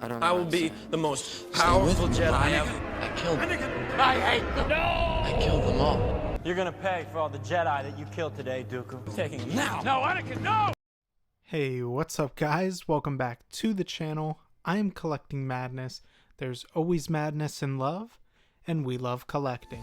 I will be the most powerful Jedi ever. I killed them. I hate them. No! I killed them all. You're gonna pay for all the Jedi that you killed today, Dooku. I'm taking you now. No, Anakin, no! Hey, what's up guys? Welcome back to the channel. I am collecting madness. There's always madness in love, and we love collecting.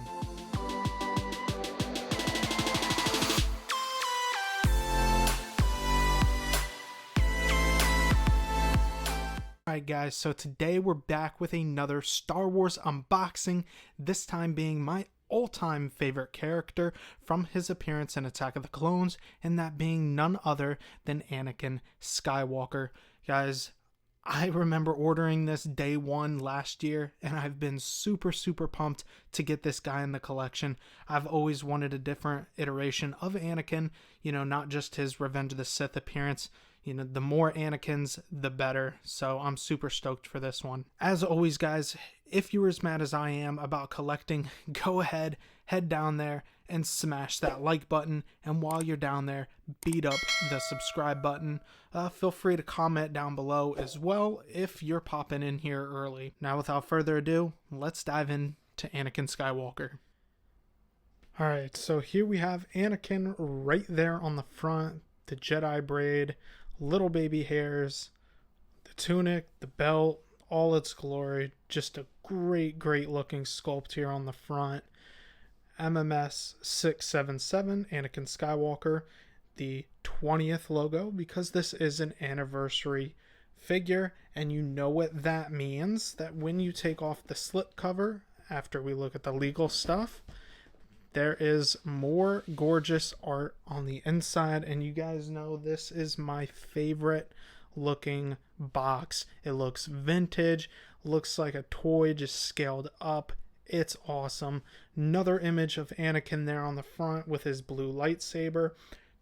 Alright guys, so today we're back with another Star Wars unboxing, this time being my all-time favorite character from his appearance in Attack of the Clones, and that being none other than Anakin Skywalker. Guys, I remember ordering this day one last year, and I've been super pumped to get this guy in the collection. I've always wanted a different iteration of Anakin, you know, not just his Revenge of the Sith appearance. You know, the more Anakins, the better. So I'm super stoked for this one. As always, guys, if you're as mad as I am about collecting, go ahead, head down there and smash that like button. And while you're down there, beat up the subscribe button. Feel free to comment down below as well if you're popping in here early. Now, without further ado, let's dive into Anakin Skywalker. Alright, so here we have Anakin right there on the front. The Jedi braid, little baby hairs, the tunic, the belt, all its glory. Just a great looking sculpt here on the front. MMS 677 Anakin Skywalker, the 20th logo, because this is an anniversary figure, and you know what that means, that when you take off the slip cover after we look at the legal stuff, there is more gorgeous art on the inside, and you guys know this is my favorite looking box. It looks vintage, looks like a toy just scaled up. It's awesome. Another image of Anakin there on the front with his blue lightsaber.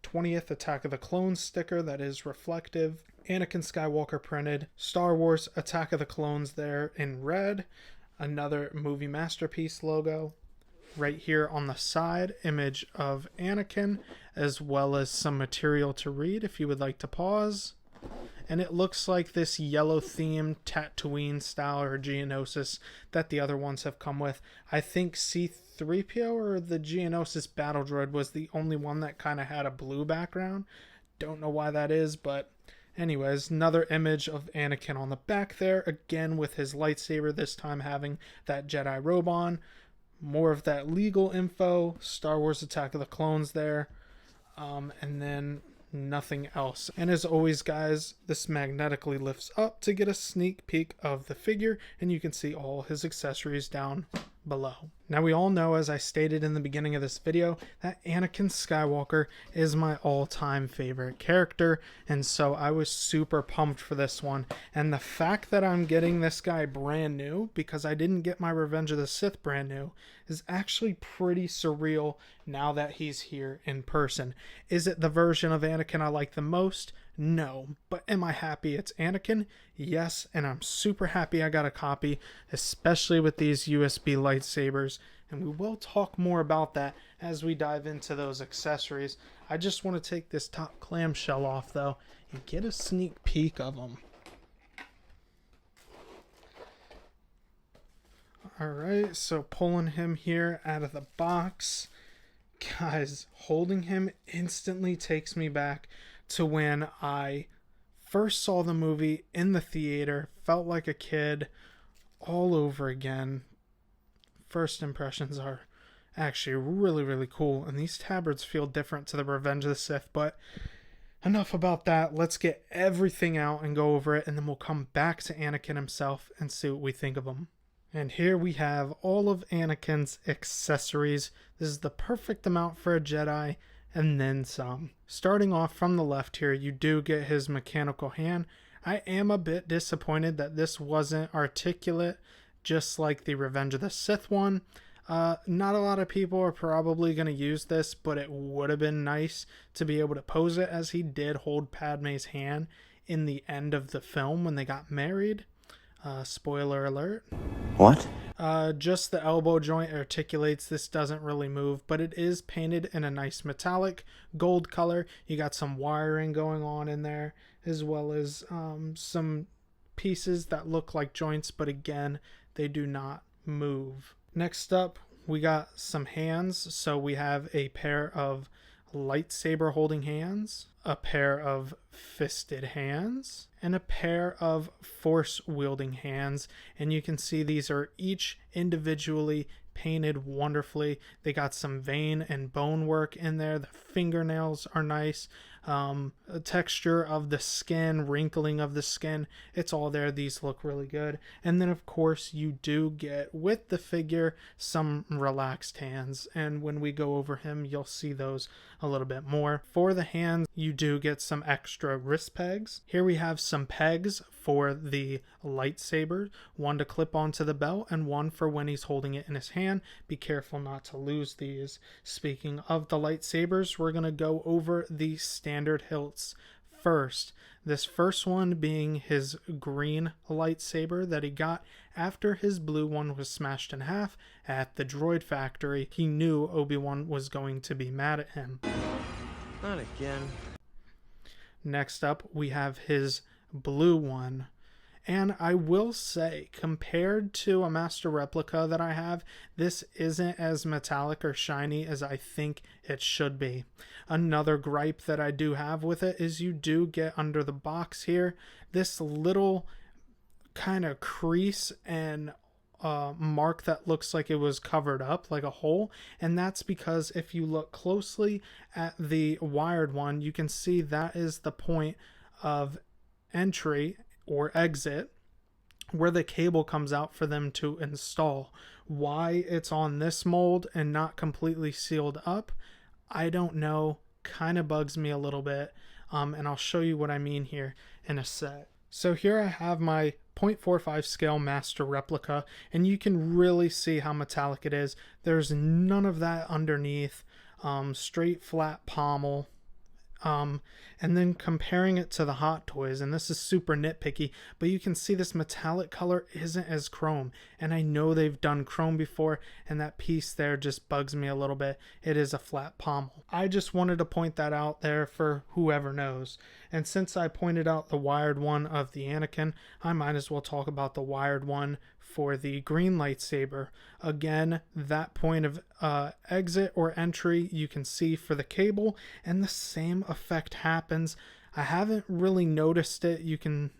20th Attack of the Clones sticker that is reflective. Anakin Skywalker printed. Star Wars Attack of the Clones there in red. Another movie masterpiece logo. Right here on the side, image of Anakin, as well as some material to read if you would like to pause. And it looks like this yellow themed Tatooine style or Geonosis that the other ones have come with. I think C-3PO or the Geonosis battle droid was the only one that kind of had a blue background. Don't know why that is, but anyways, another image of Anakin on the back there, again with his lightsaber, this time having that Jedi robe on. More of that legal info, Star Wars Attack of the Clones there, and then nothing else. And as always, guys, this magnetically lifts up to get a sneak peek of the figure, and you can see all his accessories down below. Now, we all know, as I stated in the beginning of this video, that Anakin Skywalker is my all-time favorite character, and so I was super pumped for this one. And the fact that I'm getting this guy brand new, because I didn't get my Revenge of the Sith brand new, is actually pretty surreal now that he's here in person. Is it the version of Anakin I like the most? No. But am I happy it's Anakin? Yes, and I'm super happy I got a copy, especially with these USB lightsabers, and we will talk more about that as we dive into those accessories. I just want to take this top clamshell off though and get a sneak peek of them. Alright, so pulling him here out of the box. Guys, holding him instantly takes me back to when I first saw the movie in the theater, felt like a kid all over again. First impressions are actually really cool, and these tabards feel different to the Revenge of the Sith, but enough about that. Let's get everything out and go over it, and then we'll come back to Anakin himself and see what we think of him. And here we have all of Anakin's accessories. This is the perfect amount for a Jedi, and then some. Starting off from the left here, you do get his mechanical hand. I am a bit disappointed that this wasn't articulate, just like the Revenge of the Sith one. Not a lot of people are probably going to use this, but it would have been nice to be able to pose it, as he did hold Padme's hand in the end of the film when they got married. Spoiler alert. What? Just the elbow joint articulates. This doesn't really move, but it is painted in a nice metallic gold color. You got some wiring going on in there, as well as some pieces that look like joints, but again, they do not move. Next up, we got some hands. So we have a pair of lightsaber holding hands, a pair of fisted hands, and a pair of force wielding hands. And you can see these are each individually painted wonderfully. They got some vein and bone work in there. The fingernails are nice. The texture of the skin, wrinkling of the skin, it's all there. These look really good. And then of course you do get with the figure some relaxed hands, and when we go over him you'll see those a little bit more. For the hands you do get some extra wrist pegs. Here we have some pegs for the lightsaber, one to clip onto the belt and one for when he's holding it in his hand. Be careful not to lose these. Speaking of the lightsabers, we're going to go over the standard hilts first. This first one being his green lightsaber that he got after his blue one was smashed in half at the droid factory. He knew Obi-Wan was going to be mad at him. Not again. Next up, we have his blue one. And I will say, compared to a master replica that I have, this isn't as metallic or shiny as I think it should be. Another gripe that I do have with it is you do get under the box here this little kind of crease and mark that looks like it was covered up, like a hole. And that's because if you look closely at the wired one, you can see that is the point of entry or exit where the cable comes out for them to install. Why it's on this mold and not completely sealed up, I don't know. Kind of bugs me a little bit, and I'll show you what I mean here in a sec. So here I have my 0.45 scale master replica, and you can really see how metallic it is. There's none of that underneath. Straight flat pommel. And then comparing it to the Hot Toys, and this is super nitpicky, but you can see this metallic color isn't as chrome, and I know they've done chrome before, and that piece there just bugs me a little bit. It is a flat pommel. I just wanted to point that out there for whoever knows. And since I pointed out the wired one of the Anakin, I might as well talk about the wired one for the green lightsaber. Again, that point of exit or entry you can see for the cable, and the same effect happens. I haven't really noticed it. You can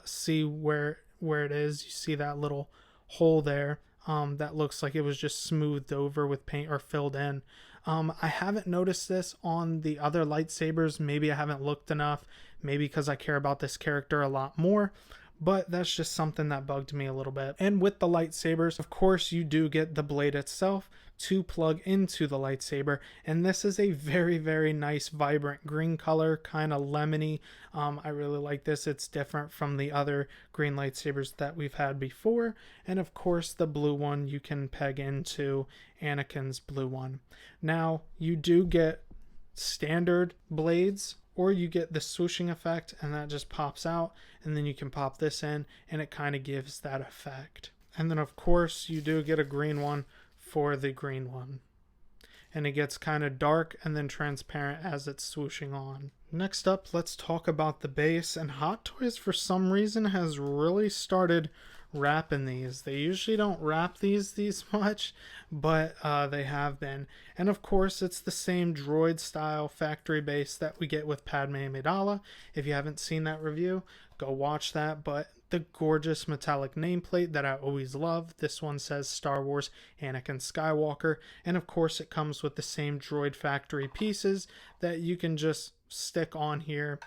see where it is. You see that little hole there that looks like it was just smoothed over with paint or filled in. I haven't noticed this on the other lightsabers. Maybe I haven't looked enough, maybe because I care about this character a lot more. But that's just something that bugged me a little bit. And with the lightsabers, of course, you do get the blade itself to plug into the lightsaber. And this is a very, very nice, vibrant green color, kind of lemony. I really like this. It's different from the other green lightsabers that we've had before. And of course, the blue one you can peg into Anakin's blue one. Now, you do get standard blades, or you get the swooshing effect, and that just pops out, and then you can pop this in and it kind of gives that effect. And then of course you do get a green one for the green one, and it gets kind of dark and then transparent as it's swooshing on. Next up, let's talk about the base. And Hot Toys for some reason has really started wrapping these. They usually don't wrap these much, but they have been. And of course it's the same droid style factory base that we get with Padme Amidala. If you haven't seen that review, go watch that. But the gorgeous metallic nameplate that I always love. This one says Star Wars Anakin Skywalker, and of course it comes with the same droid factory pieces that you can just stick on here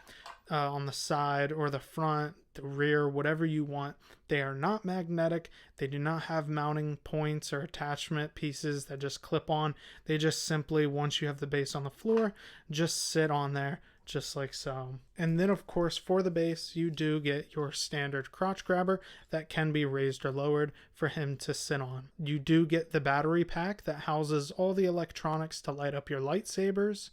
on the side or the front, the rear, whatever you want. They are not magnetic. They do not have mounting points or attachment pieces that just clip on. They just simply, once you have the base on the floor, just sit on there just like so. And then of course for the base you do get your standard crotch grabber that can be raised or lowered for him to sit on. You do get the battery pack that houses all the electronics to light up your lightsabers.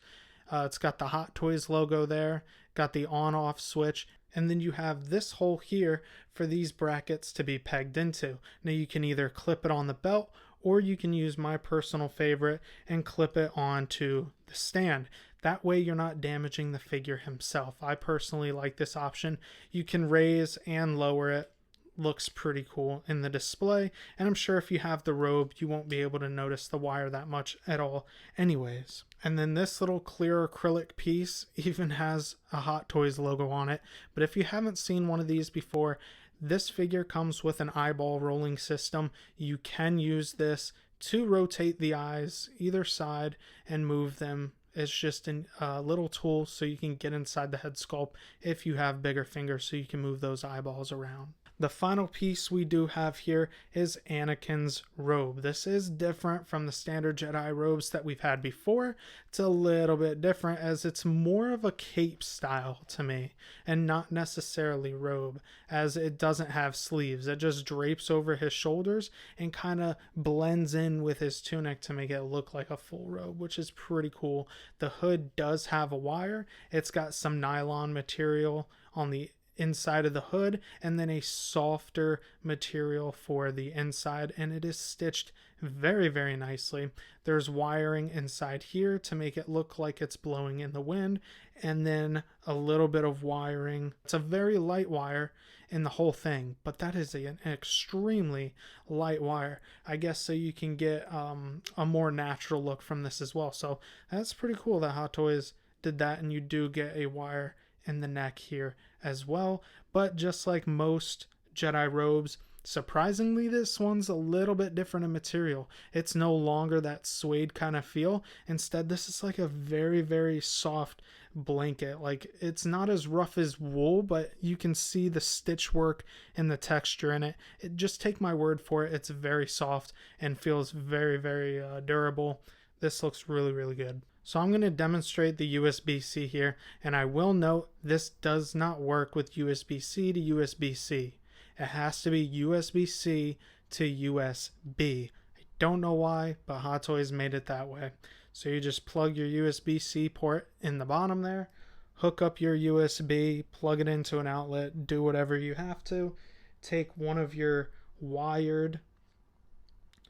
It's got the Hot Toys logo there, got the on-off switch, and then you have this hole here for these brackets to be pegged into. Now you can either clip it on the belt, or you can use my personal favorite and clip it onto the stand. That way you're not damaging the figure himself. I personally like this option. You can raise and lower it. Looks pretty cool in the display, and I'm sure if you have the robe you won't be able to notice the wire that much at all anyways. And then this little clear acrylic piece even has a Hot Toys logo on it, but if you haven't seen one of these before, this figure comes with an eyeball rolling system. You can use this to rotate the eyes either side and move them. It's just a little tool so you can get inside the head sculpt if you have bigger fingers, so you can move those eyeballs around. The final piece we do have here is Anakin's robe. This is different from the standard Jedi robes that we've had before. It's a little bit different as it's more of a cape style to me and not necessarily robe, as it doesn't have sleeves. It just drapes over his shoulders and kind of blends in with his tunic to make it look like a full robe, which is pretty cool. The hood does have a wire. It's got some nylon material on the inside of the hood and then a softer material for the inside, and it is stitched very, very nicely. There's wiring inside here to make it look like it's blowing in the wind, and then a little bit of wiring. It's a very light wire in the whole thing, but that is an extremely light wire, I guess, so you can get a more natural look from this as well. So that's pretty cool that Hot Toys did that, and you do get a wire in the neck here as well. But just like most Jedi robes, surprisingly this one's a little bit different in material. It's no longer that suede kind of feel. Instead, this is like a very, very soft blanket. Like, it's not as rough as wool, but you can see the stitch work and the texture in it. Just take my word for it, it's very soft and feels very, very durable. This looks really, really good. So I'm going to demonstrate the USB-C here, and I will note this does not work with USB-C to USB-C. It has to be USB-C to USB. I don't know why, but Hot Toys made it that way. So you just plug your USB-C port in the bottom there, hook up your USB, plug it into an outlet, do whatever you have to. Take one of your wired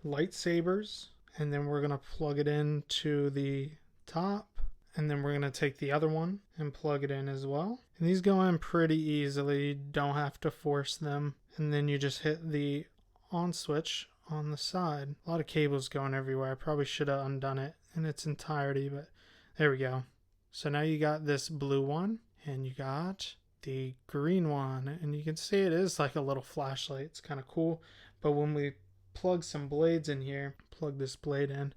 lightsabers, and then we're going to plug it into the top, and then we're going to take the other one and plug it in as well. And these go in pretty easily, you don't have to force them. And then you just hit the on switch on the side. A lot of cables going everywhere. I probably should have undone it in its entirety, but there we go. So now you got this blue one and you got the green one, and you can see it is like a little flashlight. It's kind of cool. But when we plug some blades in here, plug this blade in,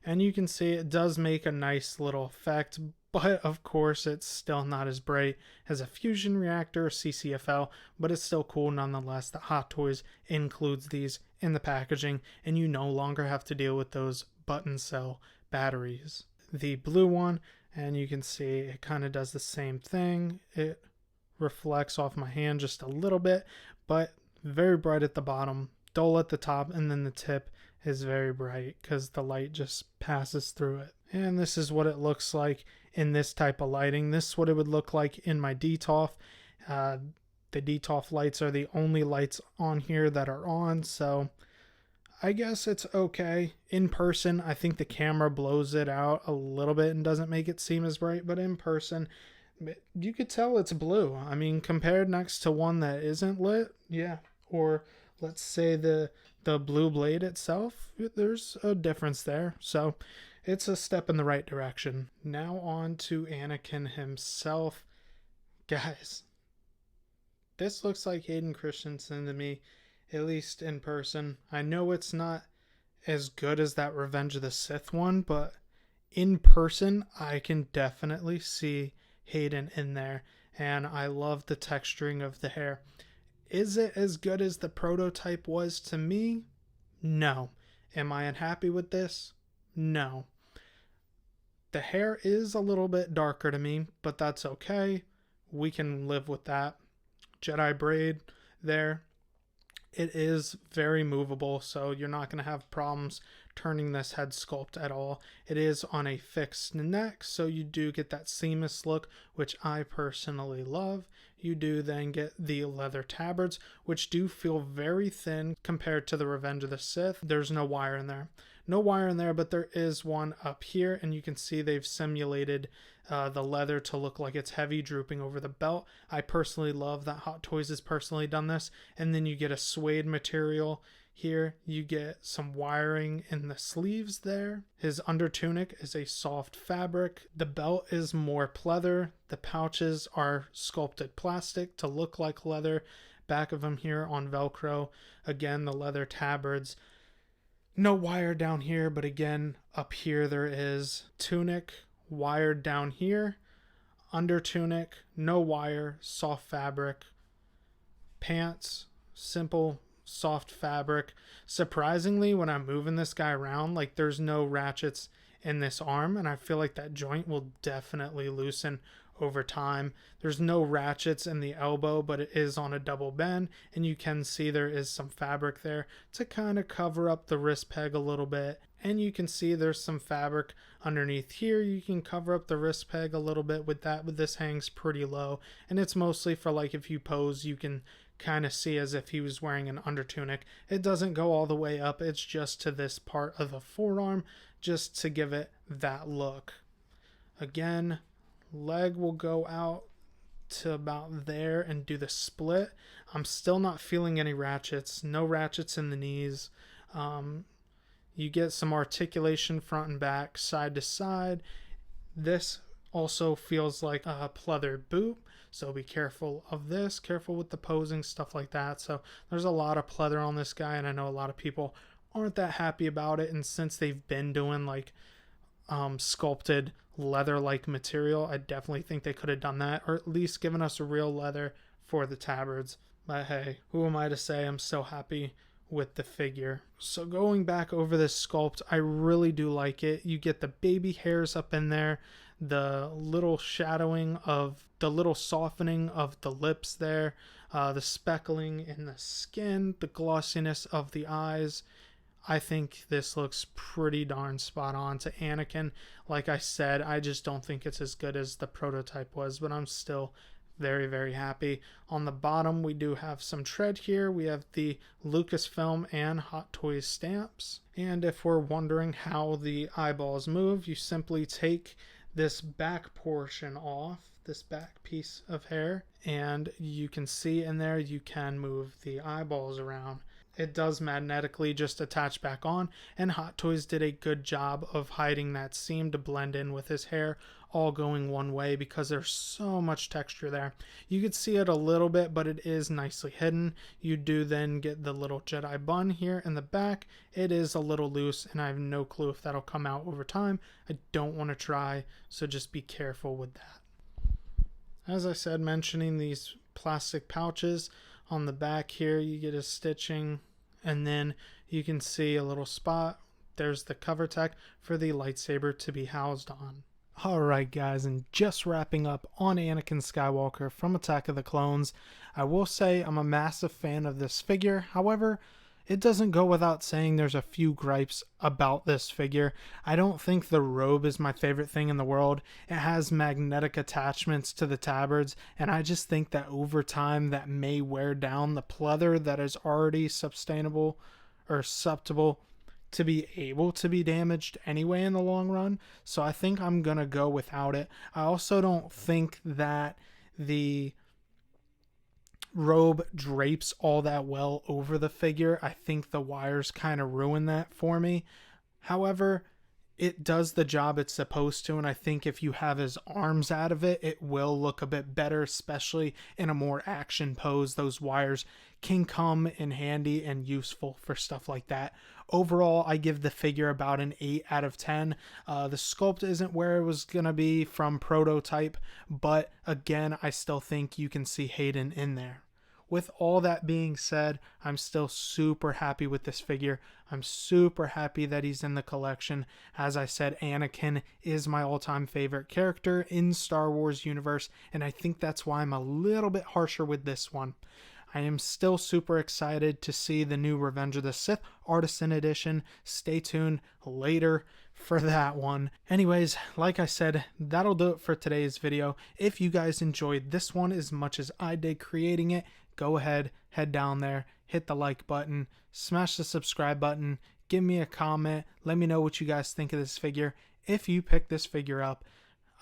and you can see it does make a nice little effect, but of course it's still not as bright as a fusion reactor or CCFL, but it's still cool nonetheless that Hot Toys includes these in the packaging, and you no longer have to deal with those button cell batteries. The blue one, and you can see it kind of does the same thing. It reflects off my hand just a little bit, but very bright at the bottom, dull at the top, and then the tip is very bright because the light just passes through it. And this is what it looks like in this type of lighting. This is what it would look like in my DTOF. The DTOF lights are the only lights on here that are on, so I guess it's okay. In person, I think the camera blows it out a little bit and doesn't make it seem as bright, but in person, you could tell it's blue. I mean, compared next to one that isn't lit, yeah, or let's say the blue blade itself, there's a difference there. So it's a step in the right direction. Now on to Anakin himself. Guys, this looks like Hayden Christensen to me, at least in person. I know it's not as good as that Revenge of the Sith one, but in person, I can definitely see Hayden in there, and I love the texturing of the hair. Is it as good as the prototype was to me? No. Am I unhappy with this? No. The hair is a little bit darker to me, but that's okay. We can live with that. Jedi braid there. It is very movable, so you're not going to have problems turning this head sculpt at all. It is on a fixed neck, so you do get that seamless look, which I personally love. You do then get the leather tabards, which do feel very thin compared to the Revenge of the Sith. There's no wire in there. No wire in there, but there is one up here, and you can see they've simulated the leather to look like it's heavy, drooping over the belt. I personally love that Hot Toys has personally done this. And then you get a suede material here. You get some wiring in the sleeves there. His under tunic is a soft fabric. The belt is more pleather. The pouches are sculpted plastic to look like leather. Back of them here on Velcro. Again, the leather tabards. No wire down here, but again, up here there is tunic wired down here. Under tunic, no wire, soft fabric. Pants, simple, soft fabric. Surprisingly, when I'm moving this guy around, like, there's no ratchets in this arm, and I feel like that joint will definitely loosen over time. There's no ratchets in the elbow, but it is on a double bend, and you can see there is some fabric there to kind of cover up the wrist peg a little bit. And you can see there's some fabric underneath here. You can cover up the wrist peg a little bit with that, but this hangs pretty low, and it's mostly for, like, if you pose, you can kind of see as if he was wearing an under tunic. It doesn't go all the way up, it's just to this part of the forearm, just to give it that look. Again, leg will go out to about there and do the split. I'm still not feeling any ratchets. No ratchets in the knees. You get some articulation front and back, side to side. This also feels like a pleather boot, so be careful of this. Careful with the posing, stuff like that. So there's a lot of pleather on this guy, and I know a lot of people aren't that happy about it. And since they've been doing like sculpted leather-like material, I definitely think they could have done that, or at least given us a real leather for the tabards. But hey, who am I to say? I'm so happy with the figure. So going back over this sculpt, I really do like it. You get the baby hairs up in there, the little shadowing of the little softening of the lips there, the speckling in the skin, the glossiness of the eyes. I think this looks pretty darn spot on to Anakin. Like I said, I just don't think it's as good as the prototype was, but I'm still very, very happy. On the bottom, we do have some tread here. We have the Lucasfilm and Hot Toys stamps. And if we're wondering how the eyeballs move, you simply take this back portion off, this back piece of hair, and you can see in there you can move the eyeballs around. It does magnetically just attach back on, and Hot Toys did a good job of hiding that seam to blend in with his hair, all going one way because there's so much texture there. You could see it a little bit, but it is nicely hidden. You do then get the little Jedi bun here in the back. It is a little loose, and I have no clue if that'll come out over time. I don't want to try, so just be careful with that. As I said, mentioning these plastic pouches on the back here, you get a stitching, and then you can see a little spot. There's the cover tech for the lightsaber to be housed on. Alright guys, and just wrapping up on Anakin Skywalker from Attack of the Clones, I will say I'm a massive fan of this figure. However, it doesn't go without saying there's a few gripes about this figure. I don't think the robe is my favorite thing in the world. It has magnetic attachments to the tabards, and I just think that over time that may wear down the pleather that is already susceptible to be able to be damaged anyway in the long run. So I think I'm gonna go without it. I also don't think that the robe drapes all that well over the figure. I think the wires kind of ruin that for me. However, it does the job it's supposed to, and I think if you have his arms out of it, it will look a bit better, especially in a more action pose. Those wires can come in handy and useful for stuff like that. Overall, I give the figure about an 8 out of 10. The sculpt isn't where it was going to be from prototype, but again, I still think you can see Hayden in there. With all that being said, I'm still super happy with this figure. I'm super happy that he's in the collection. As I said, Anakin is my all-time favorite character in Star Wars universe, and I think that's why I'm a little bit harsher with this one. I am still super excited to see the new Revenge of the Sith Artisan Edition. Stay tuned later for that one. Anyways, like I said, that'll do it for today's video. If you guys enjoyed this one as much as I did creating it, go ahead, head down there, hit the like button, smash the subscribe button, give me a comment. Let me know what you guys think of this figure. If you pick this figure up,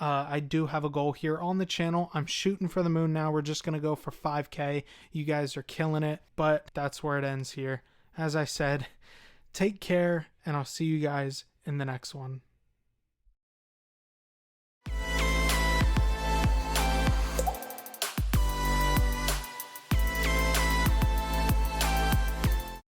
I do have a goal here on the channel. I'm shooting for the moon now. We're just going to go for 5K. You guys are killing it, but that's where it ends here. As I said, take care, and I'll see you guys in the next one.